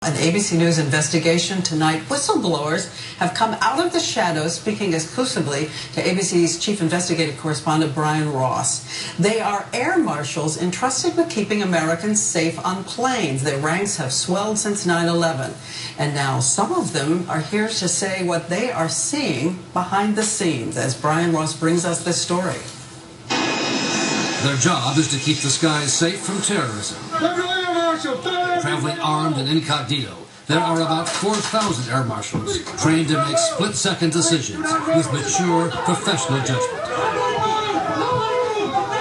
An ABC News investigation tonight. Whistleblowers have come out of the shadows, speaking exclusively to ABC's chief investigative correspondent Brian Ross. They are air marshals entrusted with keeping Americans safe on planes. Their ranks have swelled since 9/11. And now some of them are here to say what they are seeing behind the scenes, as Brian Ross brings us this story. Their job is to keep the skies safe from terrorism. Traveling armed and incognito, there are about 4,000 air marshals trained to make split-second decisions with mature, professional judgment.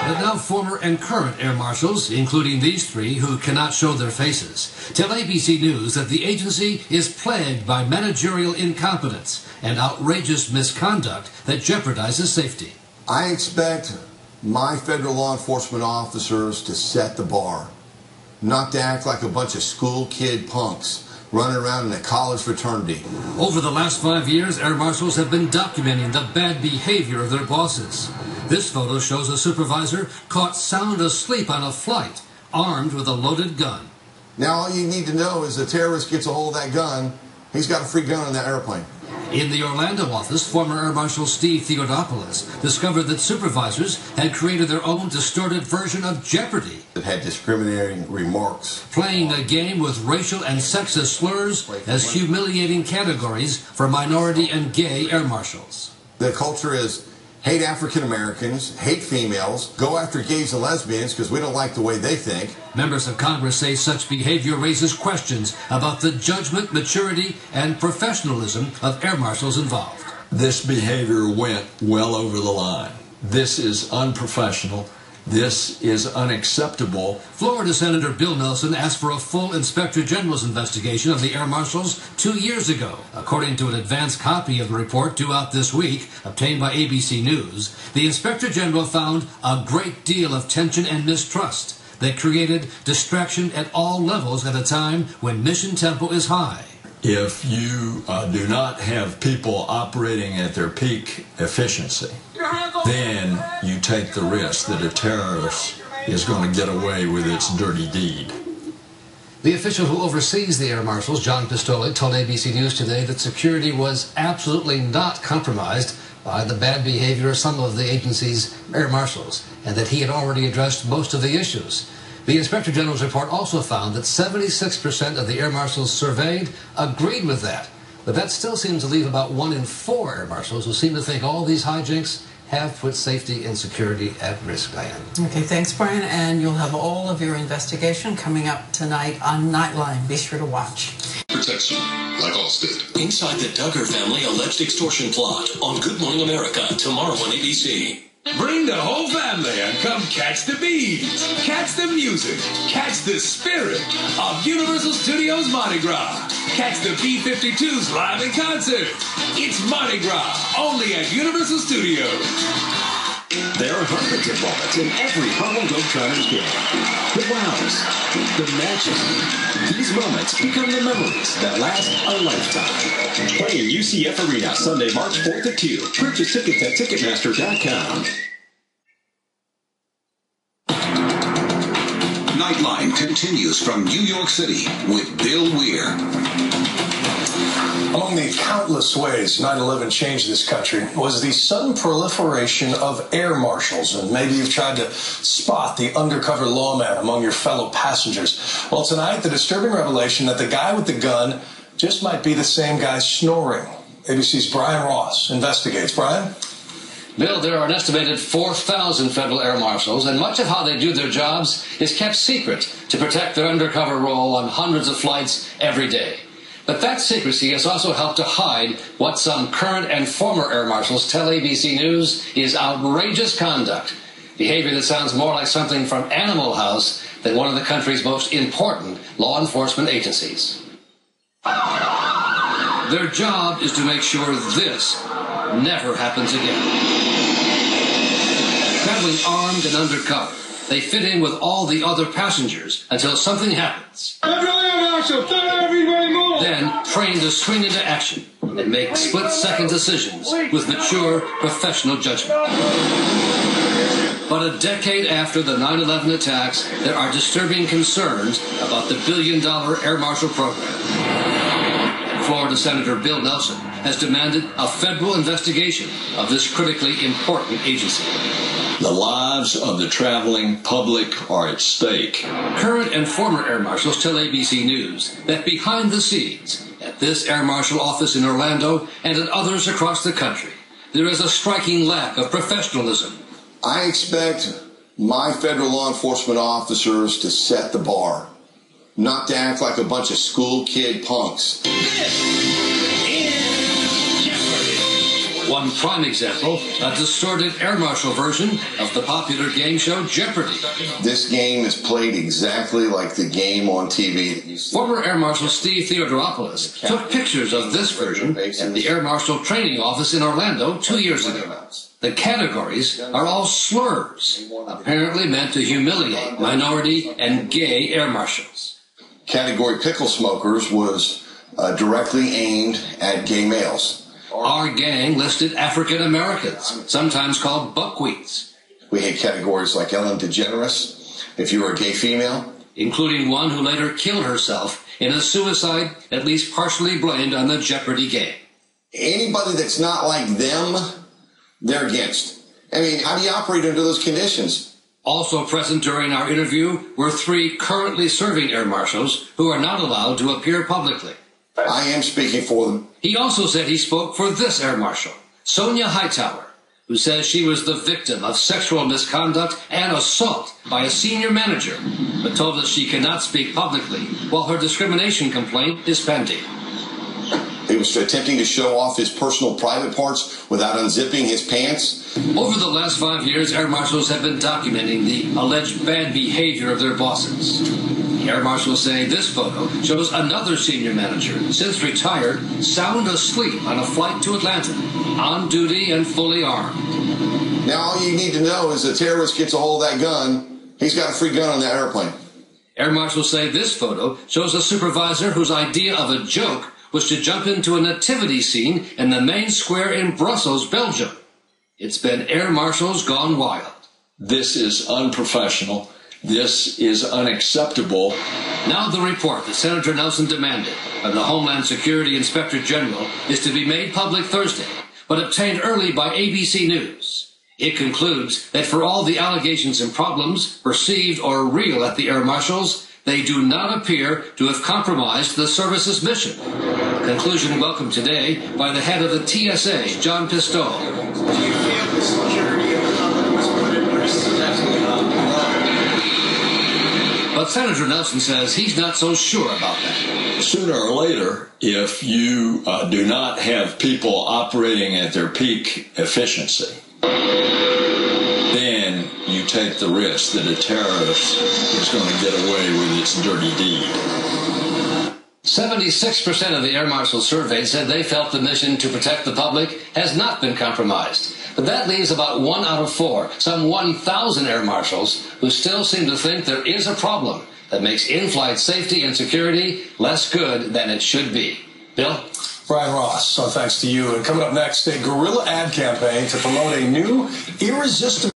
But now former and current air marshals, including these three who cannot show their faces, tell ABC News that the agency is plagued by managerial incompetence and outrageous misconduct that jeopardizes safety. I expect my federal law enforcement officers to set the bar, not to act like a bunch of school kid punks running around in a college fraternity. Over the last 5 years, air marshals have been documenting the bad behavior of their bosses. This photo shows a supervisor caught sound asleep on a flight, armed with a loaded gun. Now all you need to know is the terrorist gets a hold of that gun, he's got a free gun on that airplane. In the Orlando office, former Air Marshal Steve Theodopoulos discovered that supervisors had created their own distorted version of Jeopardy! It had discriminating remarks, playing a game with racial and sexist slurs as humiliating categories for minority and gay air marshals. The culture is hate African Americans, hate females, go after gays and lesbians because we don't like the way they think. Members of Congress say such behavior raises questions about the judgment, maturity, and professionalism of air marshals involved. This behavior went well over the line. This is unprofessional. This is unacceptable. Florida Senator Bill Nelson asked for a full Inspector General's investigation of the air marshals 2 years ago. According to an advance copy of the report due out this week, obtained by ABC News, the Inspector General found a great deal of tension and mistrust that created distraction at all levels at a time when mission tempo is high. If you do not have people operating at their peak efficiency, then you take the risk that a terrorist is going to get away with its dirty deed. The official who oversees the air marshals, John Pistole, told ABC News today that security was absolutely not compromised by the bad behavior of some of the agency's air marshals, and that he had already addressed most of the issues. The Inspector General's report also found that 76% of the air marshals surveyed agreed with that. But that still seems to leave about 1 in 4 air marshals who seem to think all these hijinks have put safety and security at risk, Diane. Okay, thanks, Brian. And you'll have all of your investigation coming up tonight on Nightline. Be sure to watch. Protection, like Allstate. Inside the Duggar family alleged extortion plot on Good Morning America, tomorrow on ABC. Bring the whole family and come catch the beats, catch the music, catch the spirit of Universal Studios Mardi Gras. Catch the B-52s live in concert. It's Mardi Gras, only at Universal Studios. There are hundreds of moments in every Harlem Globetrotters game. The wows, the magic. These moments become the memories that last a lifetime. Play in UCF Arena Sunday, March 4th at 2. Purchase tickets at Ticketmaster.com. Nightline continues from New York City with Bill Weir. Among the countless ways 9/11 changed this country was the sudden proliferation of air marshals. And maybe you've tried to spot the undercover lawman among your fellow passengers. Well, tonight, the disturbing revelation that the guy with the gun just might be the same guy snoring. ABC's Brian Ross investigates. Brian? Bill, there are an estimated 4,000 federal air marshals, and much of how they do their jobs is kept secret to protect their undercover role on hundreds of flights every day. But that secrecy has also helped to hide what some current and former air marshals tell ABC News is outrageous conduct, behavior that sounds more like something from Animal House than one of the country's most important law enforcement agencies. Their job is to make sure this never happens again. Traveling armed and undercover, they fit in with all the other passengers until something happens. Then trained to swing into action and make split-second decisions with mature professional judgment. But a decade after the 9/11 attacks, there are disturbing concerns about the billion-dollar Air Marshal program. Florida Senator Bill Nelson has demanded a federal investigation of this critically important agency. The lives of the traveling public are at stake. Current and former Air Marshals tell ABC News that behind the scenes, at this Air Marshal office in Orlando and at others across the country, there is a striking lack of professionalism. I expect my federal law enforcement officers to set the bar, not to act like a bunch of school kid punks. One prime example, a distorted Air Marshal version of the popular game show Jeopardy! This game is played exactly like the game on TV that you see. Former Air Marshal Steve Theodoropoulos took pictures of this version at the Air Marshal training office in Orlando 2 years ago. The categories are all slurs, apparently meant to humiliate minority and gay Air Marshals. Category pickle smokers was directly aimed at gay males. Our gang listed African Americans, sometimes called buckwheats. We had categories like Ellen DeGeneres, if you were a gay female. Including one who later killed herself in a suicide at least partially blamed on the Jeopardy game. Anybody that's not like them, they're against. I mean, how do you operate under those conditions? Also present during our interview were 3 currently serving Air Marshals who are not allowed to appear publicly. I am speaking for them. He also said he spoke for this Air Marshal, Sonia Hightower, who says she was the victim of sexual misconduct and assault by a senior manager, but told that she cannot speak publicly while her discrimination complaint is pending. He was attempting to show off his personal private parts without unzipping his pants. Over the last 5 years, Air Marshals have been documenting the alleged bad behavior of their bosses. Air Marshals say this photo shows another senior manager, since retired, sound asleep on a flight to Atlanta, on duty and fully armed. Now all you need to know is a terrorist gets a hold of that gun, he's got a free gun on that airplane. Air Marshals say this photo shows a supervisor whose idea of a joke was to jump into a nativity scene in the main square in Brussels, Belgium. It's been Air Marshals gone wild. This is unprofessional. This is unacceptable. Now the report that Senator Nelson demanded of the Homeland Security Inspector General is to be made public Thursday, but obtained early by ABC News. It concludes that for all the allegations and problems, perceived or real at the Air Marshals, they do not appear to have compromised the service's mission. Conclusion welcomed today by the head of the TSA, John Pistole. Do you feel the security of the public was put at risk? Absolutely not. But Senator Nelson says he's not so sure about that. Sooner or later, if you do not have people operating at their peak efficiency, then you take the risk that a terrorist is going to get away with its dirty deed. 76% of the Air Marshals surveyed said they felt the mission to protect the public has not been compromised. But that leaves about 1 out of 4, some 1,000 Air Marshals, who still seem to think there is a problem that makes in-flight safety and security less good than it should be. Bill? Brian Ross, so thanks to you. And coming up next, a guerrilla ad campaign to promote a new irresistible